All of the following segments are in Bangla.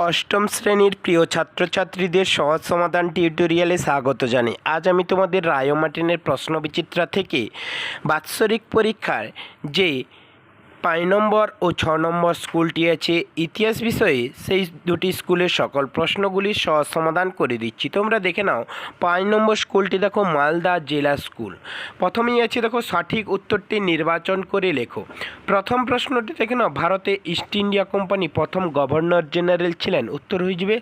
অষ্টম শ্রেণীর প্রিয় ছাত্রছাত্রীদের সহজ সমাধান টিউটোরিয়ালে স্বাগত জানাই। আজ আমি তোমাদের রায় ও মার্টিনের প্রশ্নবিচিত্রা থেকে বাৎসরিক পরীক্ষার যে 5 নম্বর ও 6 নম্বর স্কুলটি আছে ইতিহাস বিষয়ে, সেই দুটি স্কুলের সকল প্রশ্নগুলির সহজ সমাধান করে দিচ্ছি। তোমরা দেখে নাও। 5 নম্বর স্কুলটি দেখো মালদা জেলা স্কুল। প্রথমেই আছে দেখো সঠিক উত্তরটি নির্বাচন করে লেখো। প্রথম প্রশ্নটি দেখে নাও, ভারতে ইস্ট ইন্ডিয়া কোম্পানি প্রথম গভর্নর জেনারেল ছিলেন? উত্তর হয়ে যাবে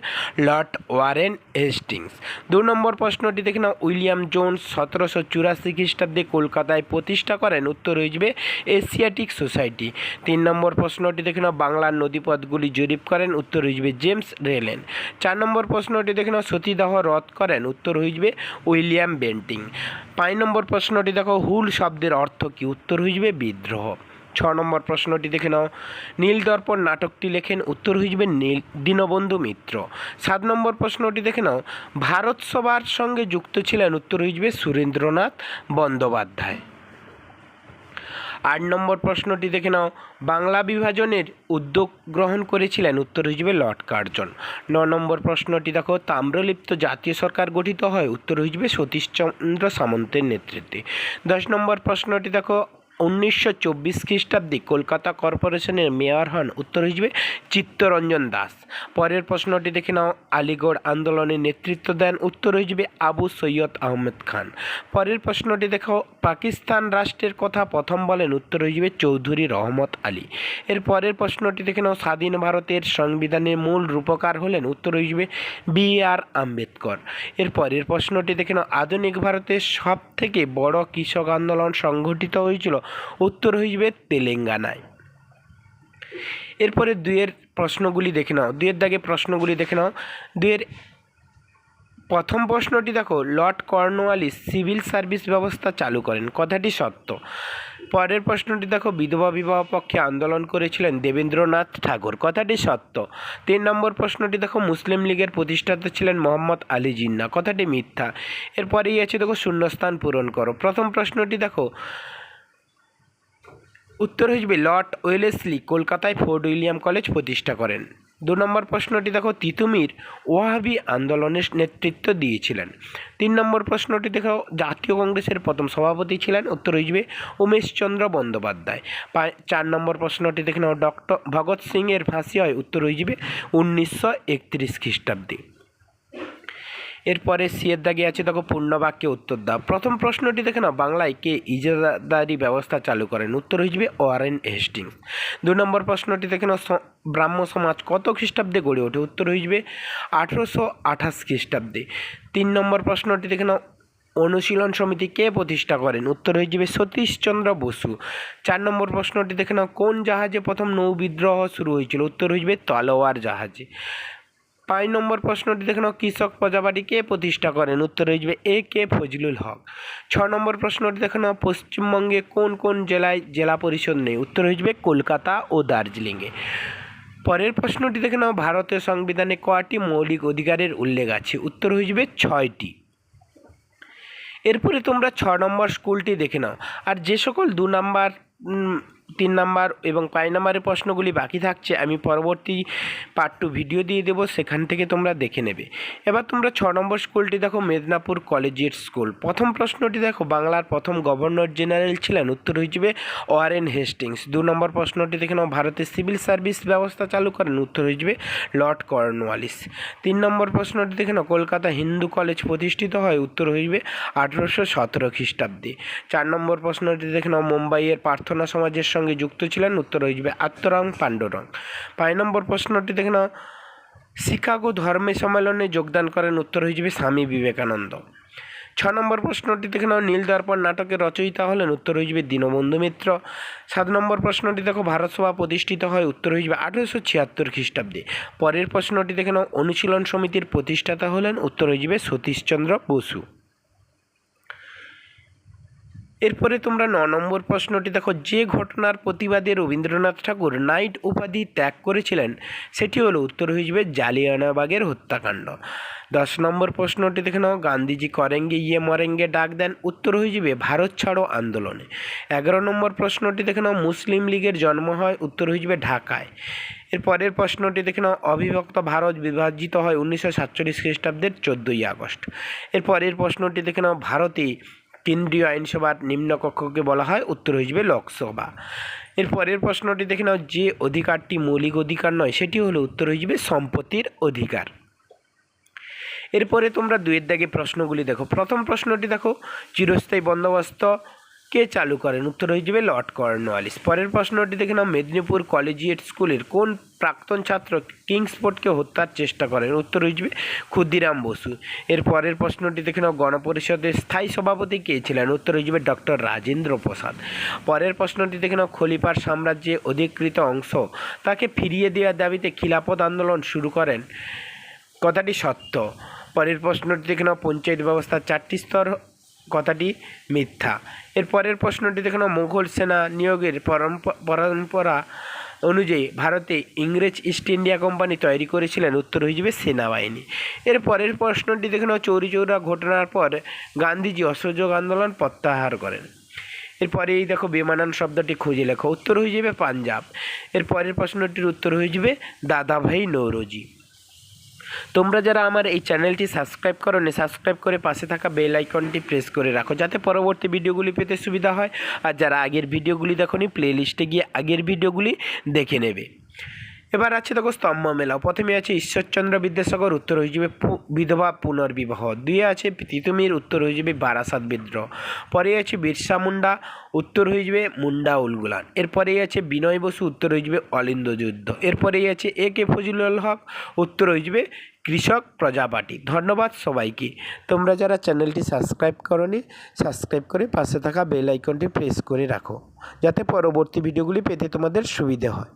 লর্ড ওয়ারেন হেস্টিংস। 2 নম্বর প্রশ্নটি দেখে নাও, উইলিয়াম জোন্স 1784 খ্রিস্টাব্দে কলকাতায় প্রতিষ্ঠা করেন? উত্তর হয়ে যাবে এশিয়াটিক সোসাইটি। 3 নম্বর প্রশ্নটি দেখে নাও, বাংলার নদীপথগুলি জরিপ করেন? উত্তর হয়ে যাবে জেমস রেলেন। 4 নম্বর প্রশ্নটি দেখে নাও, সতীদাহ রদ করেন? উত্তর হয়ে যাবে উইলিয়াম বেন্টিং। 5 নম্বর প্রশ্নটি দেখো, হুল শব্দের অর্থ কী? উত্তর হয়ে যাবে বিদ্রোহ। 6 নম্বর প্রশ্নটি দেখে নাও, নীলদর্পণ নাটকটি লেখেন? উত্তর হয়ে যাবে দীনবন্ধু মিত্র। 7 নম্বর প্রশ্নটি দেখে নাও, ভারত সভার সঙ্গে যুক্ত ছিলেন? উত্তর হয়ে যাবে সুরেন্দ্রনাথ বন্দ্যোপাধ্যায়। 8 নম্বর প্রশ্নটি দেখে নাও, বাংলা বিভাজনের উদ্যোগ গ্রহণ করেছিলেন? উত্তর হয়ে যাবে লর্ড কার্জন। 9 নম্বর প্রশ্নটি দেখো, তাম্রলিপ্ত জাতীয় সরকার গঠিত হয়? উত্তর হয়ে যাবে সতীশচন্দ্র সামন্তের নেতৃত্বে। 10 নম্বর প্রশ্নটি দেখো, 1924 খ্রিস্টাব্দে কলকাতা কর্পোরেশনের মেয়র হন? উত্তর হয়ে যাবে চিত্তরঞ্জন দাস। পরের প্রশ্নটি দেখে নাও, আলিগড় আন্দোলনের নেতৃত্ব দেন? উত্তর হয়ে যাবে আবু সৈয়দ আহমেদ খান। পরের প্রশ্নটি দেখো, পাকিস্তান রাষ্ট্রের কথা প্রথম বলেন? উত্তর হয়ে যাবে চৌধুরী রহমত আলী। এর পরের প্রশ্নটি দেখে নাও, স্বাধীন ভারতের সংবিধানের মূল রূপকার হলেন? উত্তর হয়ে যাবে BR আম্বেদকর। এর পরের প্রশ্নটি দেখে নাও, আধুনিক ভারতের সব থেকে বড় কৃষক আন্দোলন সংঘটিত হয়েছিল? উত্তর হয়ে যাবে তেলেঙ্গানায়। এরপরে 2-এর প্রশ্নগুলি দেখে নাও। 2-এর দাগে প্রশ্নগুলি দেখে নাও। 2-এর প্রথম প্রশ্নটি দেখো, লর্ড কর্নওয়ালিস সিভিল সার্ভিস ব্যবস্থা চালু করেন? কথাটি সত্য। পরের প্রশ্নটি দেখো, বিধবা বিবাহ পক্ষে আন্দোলন করেছিলেন দেবেন্দ্রনাথ ঠাকুর? কথাটি সত্য। 3 নম্বর প্রশ্নটি দেখো, মুসলিম লীগের প্রতিষ্ঠাতা ছিলেন মোহাম্মদ আলী জিন্নাহ? কথাটি মিথ্যা। এরপরেই আছে দেখো শূন্যস্থান পূরণ করো। প্রথম প্রশ্নটি দেখো, উত্তর হয়ে যাবে লর্ড ওয়েলেসলি কলকাতায় ফোর্ট উইলিয়াম কলেজ প্রতিষ্ঠা করেন। 2 নম্বর প্রশ্নটি দেখো, তিতুমির ওয়াহাবি আন্দোলনের নেতৃত্ব দিয়েছিলেন? 3 নম্বর প্রশ্নটি দেখো, জাতীয় কংগ্রেসের প্রথম সভাপতি ছিলেন? উত্তর হয়ে যাবে উমেশচন্দ্র বন্দ্যোপাধ্যায়। 4 নম্বর প্রশ্নটি দেখে নাও, ডক্টর ভগৎ সিংয়ের ফাঁসি হয়? উত্তর হয়ে যাবে 1931 খ্রিস্টাব্দে। এরপরে সিয়ের দাগে আছে দেখো, পূর্ণবাক্যে উত্তর দাও। প্রথম প্রশ্নটি দেখে নাও, বাংলায় কে ইজারাদারি ব্যবস্থা চালু করেন? উত্তর হয়ে যাবে ওয়ারেন হেস্টিংস। 2 নম্বর প্রশ্নটি দেখে নাও, ব্রাহ্ম সমাজ কত খ্রিস্টাব্দে গড়ে ওঠে? উত্তর হয়ে যাবে 1828 খ্রিস্টাব্দে। 3 নম্বর প্রশ্নটি দেখে নাও, অনুশীলন সমিতি কে প্রতিষ্ঠা করেন? উত্তর হয়ে যাবে সতীশচন্দ্র বসু। 4 নম্বর প্রশ্নটি দেখে নাও, কোন জাহাজে প্রথম নৌ বিদ্রোহ শুরু হয়েছিল? উত্তর হয়ে যাবে তলোয়ার জাহাজে। 5 নম্বর প্রশ্নটি দেখে নাও, কৃষক প্রজাপার্টি কে প্রতিষ্ঠা করেন? উত্তর হয়ে যাবে AK ফজলুল হক। 6 নম্বর প্রশ্নটি দেখে নাও, পশ্চিমবঙ্গে কোন কোন জেলায় জেলা পরিষদ নেই? উত্তর হয়ে যাবে কলকাতা ও দার্জিলিংয়ে। পরের প্রশ্নটি দেখে নাও, ভারতীয় সংবিধানে কয়টি মৌলিক অধিকারের উল্লেখ আছে? উত্তর হয়ে যাবে 6টি। এরপরে তোমরা 6 নম্বর স্কুলটি দেখে নাও। আর যে সকল 2 নম্বর 3 নম্বর এবং 5 নম্বরের প্রশ্নগুলি বাকি থাকছে, আমি পরবর্তী পার্ট 2 ভিডিও দিয়ে দেবো, সেখান থেকে তোমরা দেখে নেবে। এবার তোমরা 6 নম্বর স্কুলটি দেখো, মেদিনীপুর কলেজিয়েট স্কুল। প্রথম প্রশ্নটি দেখো, বাংলার প্রথম গভর্নর জেনারেল ছিলেন? উত্তর হয়ে যাবে ওয়ারেন হেস্টিংস। 2 নম্বর প্রশ্নটি দেখে নাও, ভারতের সিভিল সার্ভিস ব্যবস্থা চালু করেন? উত্তর হয়ে যাবে লর্ড কর্নওয়ালিস। 3 নম্বর প্রশ্নটি দেখে নাও, কলকাতা হিন্দু কলেজ প্রতিষ্ঠিত হয়? উত্তর হয়ে যাবে 1817 খ্রিস্টাব্দে। 4 নম্বর প্রশ্নটি দেখে নাও, মুম্বাইয়ের প্রার্থনা সমাজের সঙ্গে যুক্ত ছিলেন? উত্তর হয়ে যাবে আত্মারাম পাণ্ডুরং। 5 নম্বর প্রশ্নটি দেখে নাও, শিকাগো ধর্মের সম্মেলনে যোগদান করেন? উত্তর হয়ে যাবে স্বামী বিবেকানন্দ। 6 নম্বর প্রশ্নটি দেখে নাও, নীলদর্পণ নাটকের রচয়িতা হলেন? উত্তর হয়ে যাবে দীনবন্ধু মিত্র। 7 নম্বর প্রশ্নটি দেখো, ভারত সভা প্রতিষ্ঠিত হয়? উত্তর হয়ে যাবে 1876 খ্রিস্টাব্দে। পরের প্রশ্নটি দেখে নাও, অনুশীলন সমিতির প্রতিষ্ঠাতা হলেন? উত্তর হয়ে যাবে সতীশচন্দ্র বসু। এরপরে তোমরা 9 নম্বর প্রশ্নটি দেখো, যে ঘটনার প্রতিবাদে রবীন্দ্রনাথ ঠাকুর নাইট উপাধি ত্যাগ করেছিলেন সেটি হলো? উত্তর হয়ে যাবে জালিয়ানওয়ালাবাগের হত্যাকাণ্ড। 10 নম্বর প্রশ্নটি দেখে নাও, গান্ধীজি করেঙ্গে ইয়ে মরেঙ্গে ডাক দেন? উত্তর হয়ে যাবে ভারত ছাড়ো আন্দোলনে। 11 নম্বর প্রশ্নটি দেখে নাও, মুসলিম লীগের জন্ম হয়? উত্তর হয়ে যাবে ঢাকায়। এর পরের প্রশ্নটি দেখে নাও, অবিভক্ত ভারত বিভাজিত হয় 1947 খ্রিস্টাব্দের 14ই আগস্ট। এর পরের প্রশ্নটি দেখে নাও, ভারতে কেন্দ্রীয় আইনসভার নিম্নকক্ষকে বলা হয়, উত্তর হয়ে যাবে লোকসভা। এর পরের প্রশ্নটি দেখে নাও, যে অধিকারটি মৌলিক অধিকার নয় সেটি হলো, উত্তর হয়ে যাবে সম্পত্তির অধিকার। এরপরে তোমরা দুয়ের দাগে প্রশ্নগুলি দেখো। প্রথম প্রশ্নটি দেখো, চিরস্থায়ী বন্দোবস্ত কে চালু করেন, উত্তর হয়ে যাবে লর্ড কর্নওয়ালিস। পরের প্রশ্নটি দেখে নাও, মেদিনীপুর কলেজিয়েট স্কুলের কোন প্রাক্তন ছাত্র কিংসফোর্ডকে হত্যার চেষ্টা করেন, উত্তর হয়ে যাবে ক্ষুদিরাম বসু। এর পরের প্রশ্নটি দেখে নাও, গণপরিষদের স্থায়ী সভাপতি কে ছিলেন, উত্তর হয়ে যাবে ডক্টর রাজেন্দ্র প্রসাদ। পরের প্রশ্নটি দেখে নাও, খলিফার সাম্রাজ্যে অধিকৃত অংশ তাকে ফিরিয়ে দেওয়ার দাবিতে খিলাফত আন্দোলন শুরু করেন, কথাটি সত্য। পরের প্রশ্নটি দেখে নাও, পঞ্চায়েত ব্যবস্থার 4টি স্তর, কথাটি মিথ্যা। এর পরের প্রশ্নটি দেখে নাও, মুঘল সেনা নিয়োগের পরম্পরা অনুযায়ী ভারতে ইংরেজ ইস্ট ইন্ডিয়া কোম্পানি তৈরি করেছিলেন, উত্তর হয়ে যাবে সেনাবাহিনী। এর পরের প্রশ্নটি দেখে নাও, চৌরি চৌরা ঘটনার পর গান্ধীজি অসহযোগ আন্দোলন প্রত্যাহার করেন। এরপরে এই দেখো, বেমানান শব্দটি খুঁজে লেখো, উত্তর হয়ে যাবে পাঞ্জাব। এর পরের প্রশ্নটির উত্তর হয়ে যাবে দাদাভাই নৌরোজি। তোমরা যারা আমার এই চ্যানেলটি সাবস্ক্রাইব করোনি, সাবস্ক্রাইব করে পাশে থাকা বেল আইকনটি প্রেস করে রাখো, যাতে পরবর্তী ভিডিওগুলি পেতে সুবিধা হয়। আর যারা আগের ভিডিওগুলি দেখোনি, প্লেলিস্টে গিয়ে আগের ভিডিওগুলি দেখে নেবে। এবার আছে দেখো স্তম্ভ মেলাও। প্রথমে আছে ঈশ্বরচন্দ্র বিদ্যাসাগর, উত্তর হয়ে যাবে বিধবা পুনর্বিবাহ। দুয়ে আছে তিতুমির, উত্তর হয়ে যাবে বারাসাত বিদ্রোহ। পরে আছে বিরসা মুন্ডা, উত্তর হয়ে যাবে মুন্ডা উলগুলান। এরপরেই আছে বিনয় বসু, উত্তর হয়ে যাবে অলিন্দ যুদ্ধ। এরপরেই আছে এ.কে ফজলুল হক, উত্তর হয়ে যাবে কৃষক প্রজা পার্টি। ধন্যবাদ সবাইকে। তোমরা যারা চ্যানেলটি সাবস্ক্রাইব করোনি, সাবস্ক্রাইব করে পাশে থাকা বেল আইকনটি প্রেস করে রাখো, যাতে পরবর্তী ভিডিওগুলি পেতে তোমাদের সুবিধে হয়।